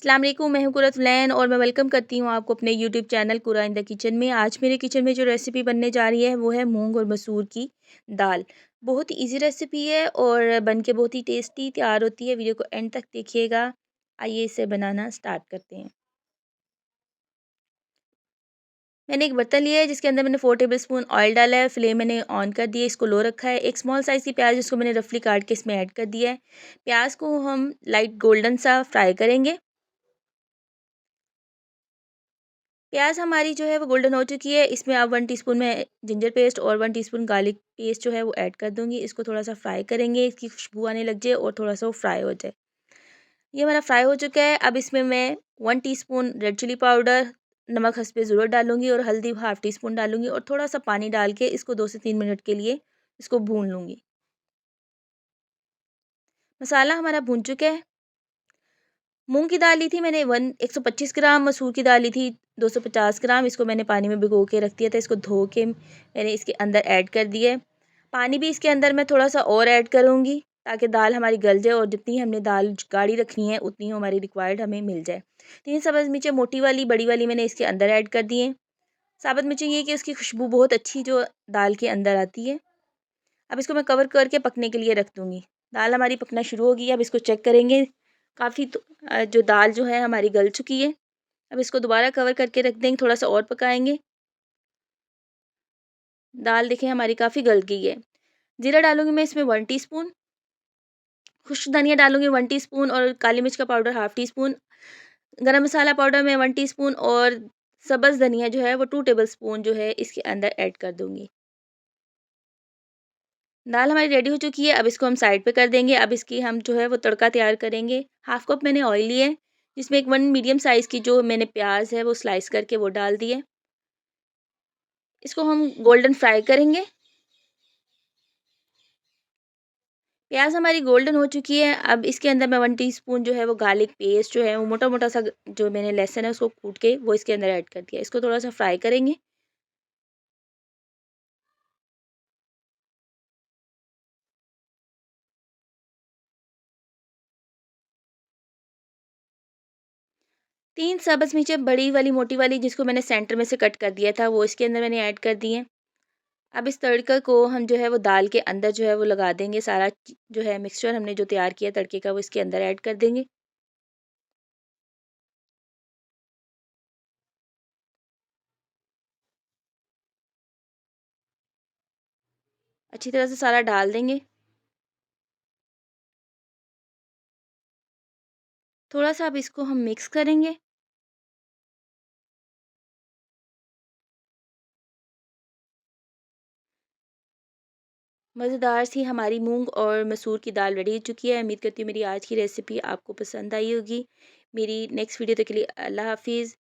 अस्सलाम वालेकुम, मैं हूँ कुरतुलैन और मैं वेलकम करती हूँ आपको अपने यूट्यूब चैनल कुरा इन द किचन में। आज मेरे किचन में जो रेसिपी बनने जा रही है वो है मूंग और मसूर की दाल। बहुत ही इजी रेसिपी है और बन के बहुत ही टेस्टी तैयार होती है। वीडियो को एंड तक देखिएगा। आइए इसे बनाना स्टार्ट करते हैं। मैंने एक बर्तन लिया है जिसके अंदर मैंने 4 टेबलस्पून ऑयल डाला है। फ्लेम मैंने ऑन कर दिया, इसको लो रखा है। एक स्मॉल साइज़ की प्याज जिसको मैंने रफली काट के इसमें ऐड कर दिया है। प्याज को हम लाइट गोल्डन सा फ्राई करेंगे। प्याज हमारी जो है वो गोल्डन हो चुकी है। इसमें अब 1 टीस्पून मैं जिंजर पेस्ट और 1 टीस्पून गार्लिक पेस्ट जो है वो ऐड कर दूंगी। इसको थोड़ा सा फ्राई करेंगे, इसकी खुशबू आने लग जाए और थोड़ा सा वो फ्राई हो जाए। ये हमारा फ्राई हो चुका है। अब इसमें मैं 1 टीस्पून रेड चिली पाउडर, नमक हस्बे ज़रूर डालूंगी और हल्दी हाफ टी स्पून डालूंगी और थोड़ा सा पानी डाल के इसको 2 से 3 मिनट के लिए इसको भून लूँगी। मसाला हमारा भून चुका है। मूंग की दाल ली थी मैंने 125 ग्राम, मसूर की दाल ली थी 250 ग्राम। इसको मैंने पानी में भिगो के रख दिया था। इसको धो के मैंने इसके अंदर ऐड कर दिया है। पानी भी इसके अंदर मैं थोड़ा सा और ऐड करूँगी ताकि दाल हमारी गल जाए और जितनी हमने दाल गाढ़ी रखनी है उतनी हमारी रिक्वायर्ड हमें मिल जाए। 3 सब्ज़ मिर्चें मोटी वाली बड़ी वाली मैंने इसके अंदर ऐड कर दी हैं। साबुत मिर्चें ये कि उसकी खुशबू बहुत अच्छी जो दाल के अंदर आती है। अब इसको मैं कवर करके पकने के लिए रख दूँगी। दाल हमारी पकना शुरू हो गई है। अब इसको चेक करेंगे। काफ़ी तो जो दाल जो है हमारी गल चुकी है। अब इसको दोबारा कवर करके रख देंगे, थोड़ा सा और पकाएंगे। दाल देखें हमारी काफ़ी गल गई है। जीरा डालूंगी मैं इसमें 1 टीस्पून, खुश्क धनिया डालूंगी 1 टीस्पून और काली मिर्च का पाउडर हाफ टी स्पून, गरम मसाला पाउडर में 1 टीस्पून और सब्ज़ धनिया जो है वो 2 टेबल स्पून जो है इसके अंदर ऐड कर दूंगी। दाल हमारी रेडी हो चुकी है। अब इसको हम साइड पे कर देंगे। अब इसकी हम जो है वो तड़का तैयार करेंगे। हाफ कप मैंने ऑयल लिया है जिसमें एक 1 मीडियम साइज़ की जो मैंने प्याज है वो स्लाइस करके वो डाल दी है। इसको हम गोल्डन फ्राई करेंगे। प्याज हमारी गोल्डन हो चुकी है। अब इसके अंदर मैं 1 टीस्पून जो है वो गार्लिक पेस्ट जो है वो मोटा मोटा सा जो मैंने लहसुन है उसको कूट के वो इसके अंदर ऐड कर दिया। इसको थोड़ा सा फ्राई करेंगे। तीन सब्ज़ मिर्चें बड़ी वाली मोटी वाली जिसको मैंने सेंटर में से कट कर दिया था वो इसके अंदर मैंने ऐड कर दी है। अब इस तड़का को हम जो है वो दाल के अंदर जो है वो लगा देंगे। सारा जो है मिक्सचर हमने जो तैयार किया तड़के का वो इसके अंदर ऐड कर देंगे। अच्छी तरह से सारा डाल देंगे। थोड़ा सा अब इसको हम मिक्स करेंगे। मज़ेदार सी हमारी मूंग और मसूर की दाल रेडी हो चुकी है। उम्मीद करती हूँ मेरी आज की रेसिपी आपको पसंद आई होगी। मेरी नेक्स्ट वीडियो तक के लिए अल्लाह हाफिज़।